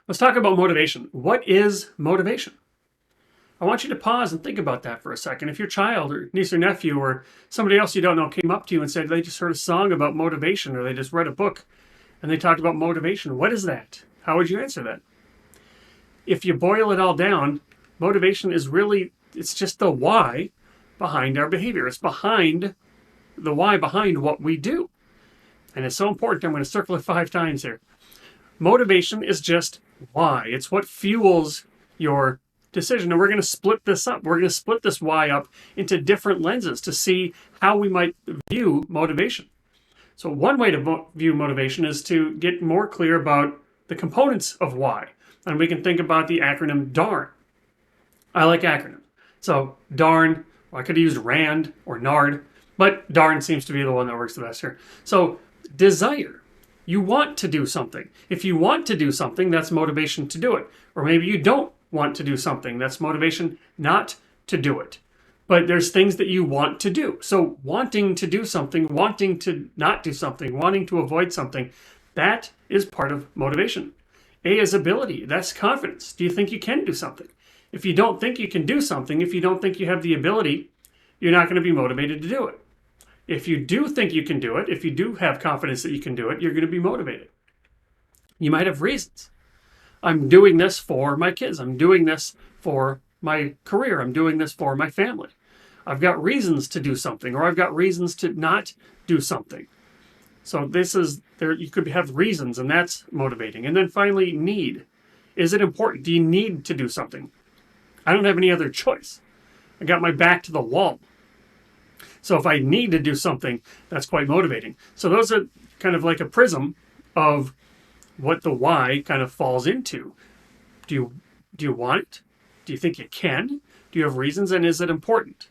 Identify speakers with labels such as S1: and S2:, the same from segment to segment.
S1: Let's talk about motivation. What is motivation? I want you to pause and think about that for a second. If your child or niece or nephew or somebody else you don't know came up to you and said they just heard a song about motivation, or they just read a book and they talked about motivation, what is that? How would you answer that? If you boil it all down, motivation is really, it's just the why behind our behavior. It's behind the why behind what we do. And it's so important. I'm going to circle it 5 times here. Motivation is just why. It's what fuels your decision. And we're going to split this up. We're going to split this why up into different lenses to see how we might view motivation. So one way to view motivation is to get more clear about the components of why. And we can think about the acronym DARN. I like acronyms. So DARN, well, I could have used RAND or NARD, but DARN seems to be the one that works the best here. So desire. You want to do something. If you want to do something, that's motivation to do it. Or maybe you don't want to do something. That's motivation not to do it. But there's things that you want to do. So wanting to do something, wanting to not do something, wanting to avoid something, that is part of motivation. A is ability. That's confidence. Do you think you can do something? If you don't think you can do something, if you don't think you have the ability, you're not going to be motivated to do it. If you do think you can do it, if you do have confidence that you can do it, you're going to be motivated. You might have reasons. I'm doing this for my kids. I'm doing this for my career. I'm doing this for my family. I've got reasons to do something, or I've got reasons to not do something. So this is there. You could have reasons, and that's motivating. And then finally, need. Is it important? Do you need to do something? I don't have any other choice. I got my back to the wall. So if I need to do something, that's quite motivating. So those are kind of like a prism of what the why kind of falls into. Do you want it? Do you think you can? Do you have reasons? And is it important?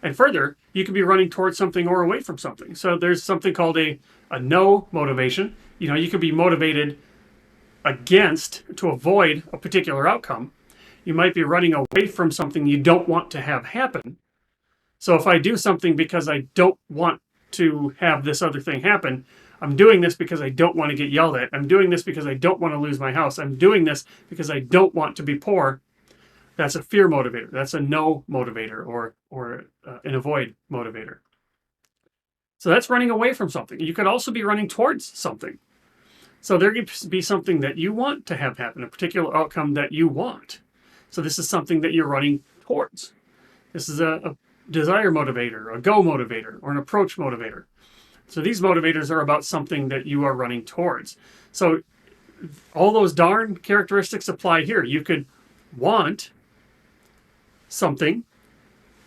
S1: And further, you could be running towards something or away from something. So there's something called a no motivation. You could be motivated against, to avoid a particular outcome. You might be running away from something you don't want to have happen. So if I do something because I don't want to have this other thing happen, I'm doing this because I don't want to get yelled at. I'm doing this because I don't want to lose my house. I'm doing this because I don't want to be poor. That's a fear motivator. That's a no motivator or an avoid motivator. So that's running away from something. You could also be running towards something. So there could be something that you want to have happen, a particular outcome that you want. So this is something that you're running towards. This is a desire motivator, a go motivator, or an approach motivator. So these motivators are about something that you are running towards. So all those darn characteristics apply here. You could want something,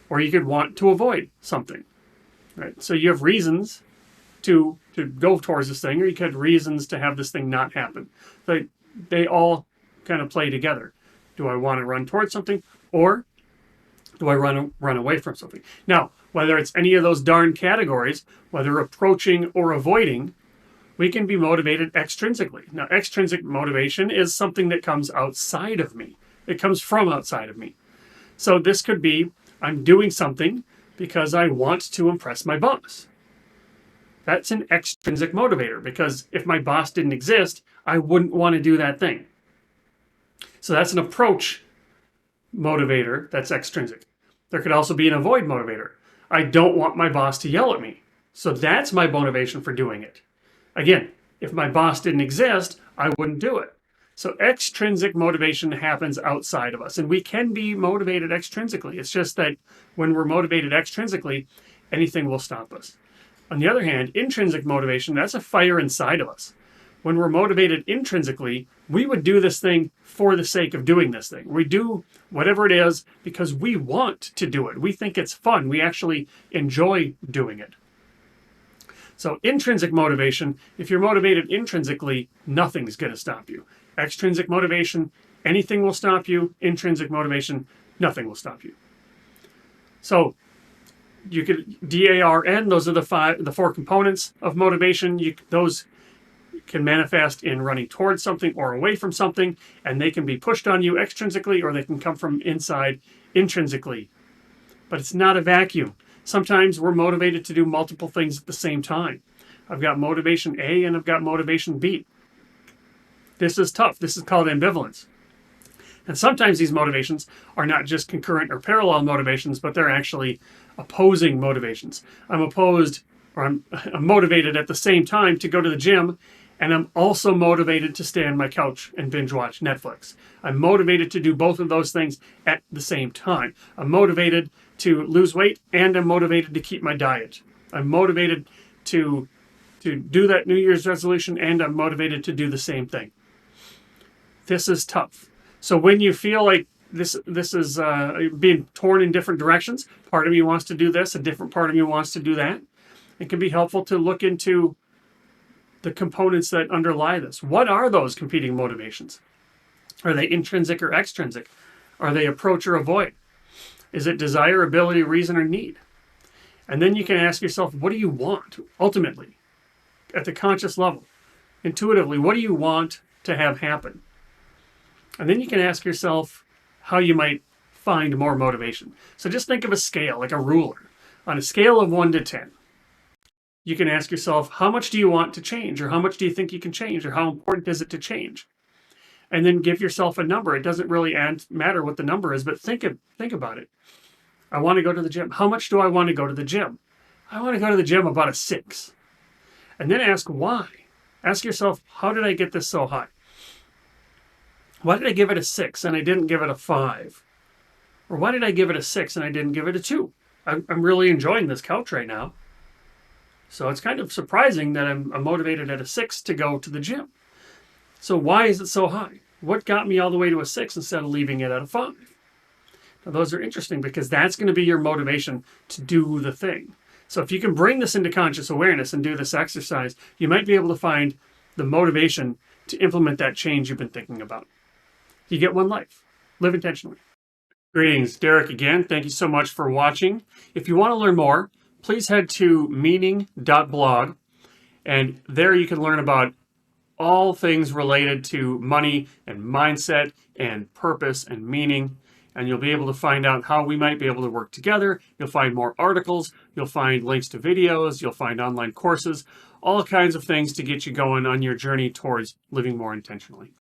S1: or you could want to avoid something, right? So you have reasons to go towards this thing, or you could have reasons to have this thing not happen. They all kind of play together. Do I want to run towards something, or do I run away from something? Now, whether it's any of those darn categories, whether approaching or avoiding, we can be motivated extrinsically. Now, extrinsic motivation is something that comes outside of me. It comes from outside of me. So this could be, I'm doing something because I want to impress my boss. That's an extrinsic motivator, because if my boss didn't exist, I wouldn't want to do that thing. So that's an approach motivator that's extrinsic. There could also be an avoid motivator. I don't want my boss to yell at me. So that's my motivation for doing it. Again, if my boss didn't exist, I wouldn't do it. So extrinsic motivation happens outside of us, and we can be motivated extrinsically. It's just that when we're motivated extrinsically, anything will stop us. On the other hand, intrinsic motivation, that's a fire inside of us. When we're motivated intrinsically, we would do this thing for the sake of doing this thing. We do whatever it is because we want to do it. We think it's fun. We actually enjoy doing it. So intrinsic motivation, if you're motivated intrinsically, nothing's going to stop you. Extrinsic motivation, anything will stop you. Intrinsic motivation, nothing will stop you. So you could DARN, those are the 4 components of motivation. Those can manifest in running towards something or away from something, and they can be pushed on you extrinsically, or they can come from inside intrinsically. But it's not a vacuum. Sometimes we're motivated to do multiple things at the same time. I've got motivation A and I've got motivation B. This is tough. This is called ambivalence. And sometimes these motivations are not just concurrent or parallel motivations, but they're actually opposing motivations. I'm motivated at the same time to go to the gym, and I'm also motivated to stay on my couch and binge watch Netflix. I'm motivated to do both of those things at the same time. I'm motivated to lose weight, and I'm motivated to keep my diet. I'm motivated to do that New Year's resolution, and I'm motivated to do the same thing. This is tough. So when you feel like this is being torn in different directions, part of you wants to do this, a different part of you wants to do that, it can be helpful to look into the components that underlie this. What are those competing motivations? Are they intrinsic or extrinsic? Are they approach or avoid? Is it desire, ability, reason, or need? And then you can ask yourself, what do you want ultimately at the conscious level? Intuitively, what do you want to have happen? And then you can ask yourself how you might find more motivation. So just think of a scale, like a ruler. On a scale of 1 to 10, you can ask yourself, how much do you want to change? Or how much do you think you can change? Or how important is it to change? And then give yourself a number. It doesn't really matter what the number is, but think about it. I want to go to the gym. How much do I want to go to the gym? I want to go to the gym about a 6. And then ask why. Ask yourself, how did I get this so high? Why did I give it a 6 and I didn't give it a 5? Or why did I give it a 6 and I didn't give it a 2? I'm really enjoying this couch right now. So it's kind of surprising that I'm motivated at a 6 to go to the gym. So why is it so high? What got me all the way to a 6 instead of leaving it at a 5? Now those are interesting because that's going to be your motivation to do the thing. So if you can bring this into conscious awareness and do this exercise, you might be able to find the motivation to implement that change you've been thinking about. You get one life. Live intentionally. Greetings, Derek again. Thank you so much for watching. If you want to learn more, please head to meaning.blog, and there you can learn about all things related to money and mindset and purpose and meaning, and you'll be able to find out how we might be able to work together. You'll find more articles, you'll find links to videos, you'll find online courses, all kinds of things to get you going on your journey towards living more intentionally.